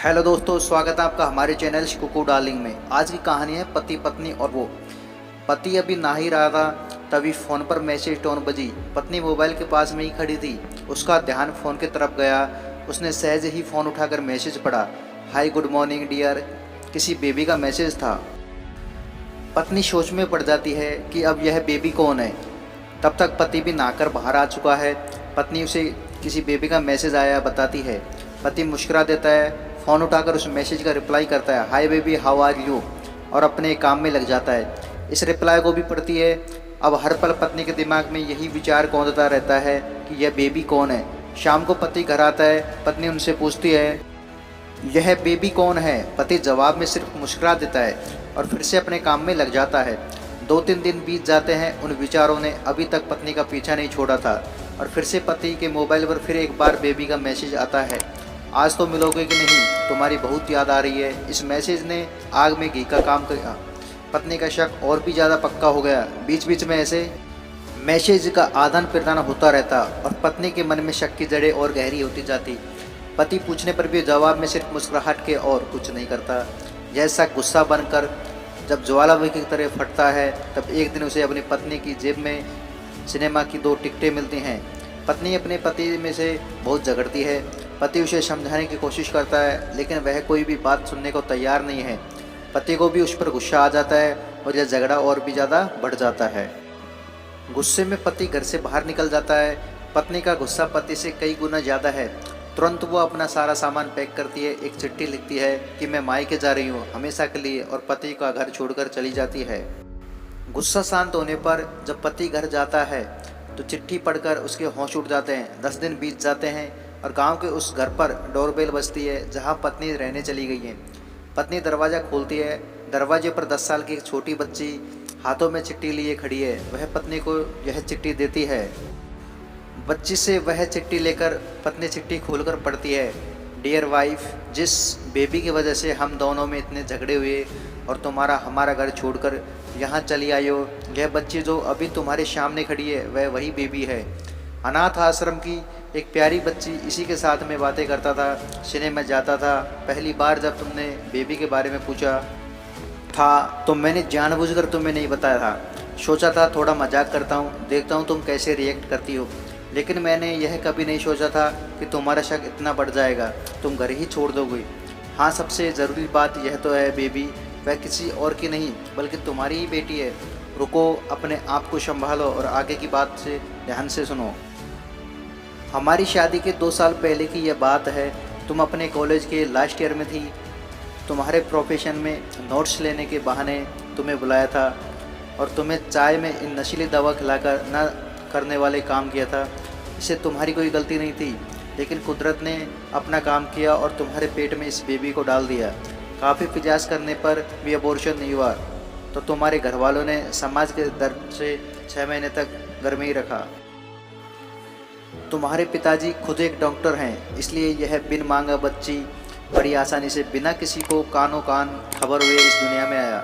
Hello दोस्तों, स्वागत है आपका हमारे चैनल कुकू डार्लिंग में। आज की कहानी है पति पत्नी और वो। पति अभी नहा ही रहा था, तभी फ़ोन पर मैसेज टोन बजी। पत्नी मोबाइल के पास में ही खड़ी थी। उसका ध्यान फ़ोन की तरफ गया। उसने सहज ही फ़ोन उठाकर मैसेज पढ़ा। Hi good morning dear. किसी बेबी का मैसेज था। पत्नी सोच में पड़ जाती है कि अब यह बेबी कौन है। तब तक पति भी नहाकर बाहर आ चुका है। पत्नी उसे किसी बेबी का मैसेज आया बताती है। पति मुस्कुरा देता है, फ़ोन उठाकर उस मैसेज का रिप्लाई करता है, hi baby how are you, और अपने काम में लग जाता है। इस रिप्लाई को भी पढ़ती है। अब हर पल पत्नी के दिमाग में यही विचार कौंधता रहता है कि यह बेबी कौन है। शाम को पति घर आता है। पत्नी उनसे पूछती है, यह बेबी कौन है। पति जवाब में सिर्फ मुस्कुरा देता है और फिर से अपने काम में लग जाता है। 2-3 दिन बीत जाते हैं। उन विचारों ने अभी तक पत्नी का पीछा नहीं छोड़ा था और फिर से पति के मोबाइल पर फिर एक बार बेबी का मैसेज आता है, आज तो मिलोगे कि नहीं, तुम्हारी बहुत याद आ रही है। इस मैसेज ने आग में घी का काम किया। पत्नी का शक और भी ज़्यादा पक्का हो गया। बीच बीच में ऐसे मैसेज का आदान प्रदान होता रहता और पत्नी के मन में शक की जड़ें और गहरी होती जाती। पति पूछने पर भी जवाब में सिर्फ मुस्कुराहट के और कुछ नहीं करता। जैसा गुस्सा बनकर जब ज्वालामुखी की तरह फटता है, तब एक दिन उसे अपनी पत्नी की जेब में सिनेमा की 2 टिकटें मिलती हैं। पत्नी अपने पति में से बहुत झगड़ती है। पति उसे समझाने की कोशिश करता है, लेकिन वह कोई भी बात सुनने को तैयार नहीं है। पति को भी उस पर गुस्सा आ जाता है और यह झगड़ा और भी ज़्यादा बढ़ जाता है। गुस्से में पति घर से बाहर निकल जाता है। पत्नी का गुस्सा पति से कई गुना ज़्यादा है। तुरंत वो अपना सारा सामान पैक करती है, एक चिट्ठी लिखती है कि मैं मायके जा रही हूँ हमेशा के लिए, और पति का घर छोड़कर चली जाती है। गुस्सा शांत होने पर जब पति घर जाता है तो चिट्ठी पढ़कर उसके होश उड़ जाते हैं। 10 दिन बीत जाते हैं और गांव के उस घर पर डोरबेल बजती है जहां पत्नी रहने चली गई है। पत्नी दरवाज़ा खोलती है। दरवाजे पर 10 साल की एक छोटी बच्ची हाथों में चिट्ठी लिए खड़ी है। वह पत्नी को यह चिट्ठी देती है। बच्ची से वह चिट्ठी लेकर पत्नी चिट्ठी खोलकर पढ़ती है, डियर वाइफ, जिस बेबी की वजह से हम दोनों में इतने झगड़े हुए और तुम्हारा हमारा घर छोड़कर यहाँ चली आई हो, यह बच्ची जो अभी तुम्हारे सामने खड़ी है वह वही बेबी है। अनाथ आश्रम की एक प्यारी बच्ची, इसी के साथ में बातें करता था, सिनेमा जाता था। पहली बार जब तुमने बेबी के बारे में पूछा था तो मैंने जानबूझकर तुम्हें नहीं बताया था। सोचा था थोड़ा मजाक करता हूँ, देखता हूँ तुम कैसे रिएक्ट करती हो, लेकिन मैंने यह कभी नहीं सोचा था कि तुम्हारा शक इतना बढ़ जाएगा, तुम घर ही छोड़ दोगे। हाँ, सबसे ज़रूरी बात यह तो है बेबी, वह किसी और की नहीं बल्कि तुम्हारी ही बेटी है। रुको, अपने आप को संभालो और आगे की बात से ध्यान से सुनो। हमारी शादी के 2 साल पहले की यह बात है। तुम अपने कॉलेज के लास्ट ईयर में थी। तुम्हारे प्रोफेशन में नोट्स लेने के बहाने तुम्हें बुलाया था और तुम्हें चाय में इन नशीली दवा खिलाकर न करने वाले काम किया था। इससे तुम्हारी कोई गलती नहीं थी, लेकिन कुदरत ने अपना काम किया और तुम्हारे पेट में इस बेबी को डाल दिया। काफ़ी प्रयास करने पर भी अबॉर्शन नहीं हुआ तो तुम्हारे घर वालों ने समाज के दर्द से 6 महीने तक घर में ही रखा। तुम्हारे पिताजी खुद एक डॉक्टर हैं, इसलिए यह बिन मांगा बच्ची बड़ी आसानी से बिना किसी को कानों कान खबर हुए इस दुनिया में आया।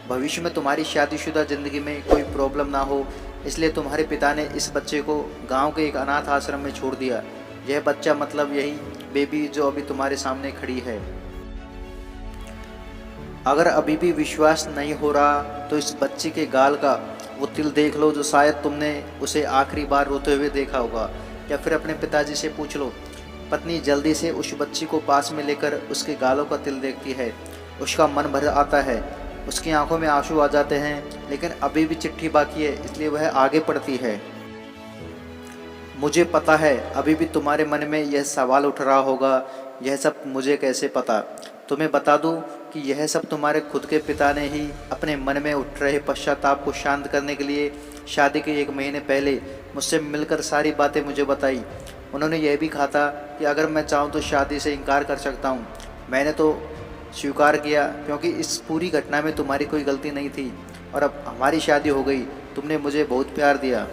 भविष्य में तुम्हारी शादीशुदा ज़िंदगी में कोई प्रॉब्लम ना हो, इसलिए तुम्हारे पिता ने इस बच्चे को गांव के एक अनाथ आश्रम में छोड़ दिया। यह बच्चा मतलब यही बेबी जो अभी तुम्हारे सामने खड़ी है। अगर अभी भी विश्वास नहीं हो रहा तो इस बच्ची के गाल का वो तिल देख लो जो शायद तुमने उसे आखिरी बार रोते हुए देखा होगा, या फिर अपने पिताजी से पूछ लो। पत्नी जल्दी से उस बच्ची को पास में लेकर उसके गालों का तिल देखती है। उसका मन भर आता है, उसकी आंखों में आंसू आ जाते हैं, लेकिन अभी भी चिट्ठी बाकी है, इसलिए वह आगे पढ़ती है। मुझे पता है अभी भी तुम्हारे मन में यह सवाल उठ रहा होगा, यह सब मुझे कैसे पता। तुम्हें बता दूं कि यह सब तुम्हारे खुद के पिता ने ही अपने मन में उठ रहे पश्चाताप को शांत करने के लिए शादी के 1 महीने पहले मुझसे मिलकर सारी बातें मुझे बताई। उन्होंने यह भी कहा था कि अगर मैं चाहूँ तो शादी से इनकार कर सकता हूँ। मैंने तो स्वीकार किया क्योंकि इस पूरी घटना में तुम्हारी कोई गलती नहीं थी और अब हमारी शादी हो गई। तुमने मुझे बहुत प्यार दिया,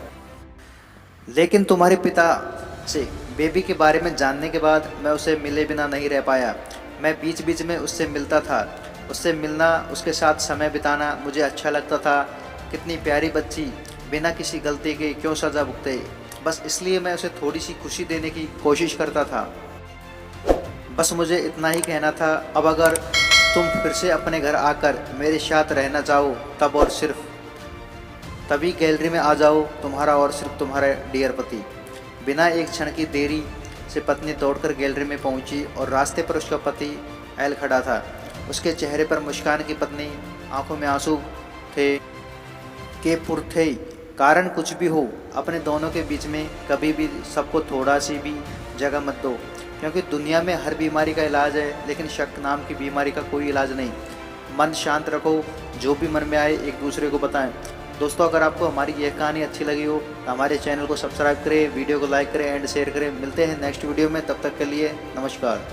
लेकिन तुम्हारे पिता से बेबी के बारे में जानने के बाद मैं उसे मिले बिना नहीं रह पाया। मैं बीच बीच में उससे मिलता था। उससे मिलना, उसके साथ समय बिताना मुझे अच्छा लगता था। कितनी प्यारी बच्ची, बिना किसी गलती के क्यों सज़ा भुगते, बस इसलिए मैं उसे थोड़ी सी खुशी देने की कोशिश करता था। बस मुझे इतना ही कहना था। अब अगर तुम फिर से अपने घर आकर मेरे साथ रहना चाहो तब और सिर्फ तभी गैलरी में आ जाओ, तुम्हारा और सिर्फ तुम्हारा डियर पति। बिना एक क्षण की देरी से पत्नी दौड़कर गैलरी में पहुंची और रास्ते पर उसका पति एल खड़ा था। उसके चेहरे पर मुस्कान की पत्नी, आंखों में आंसू थे के पुर थे। कारण कुछ भी हो, अपने दोनों के बीच में कभी भी सबको थोड़ा सी भी जगह मत दो, क्योंकि दुनिया में हर बीमारी का इलाज है, लेकिन शक नाम की बीमारी का कोई इलाज नहीं। मन शांत रखो, जो भी मन में आए एक दूसरे को बताएं। दोस्तों, अगर आपको हमारी यह कहानी अच्छी लगी हो तो हमारे चैनल को सब्सक्राइब करें, वीडियो को लाइक करें एंड शेयर करें। मिलते हैं नेक्स्ट वीडियो में, तब तक के लिए नमस्कार।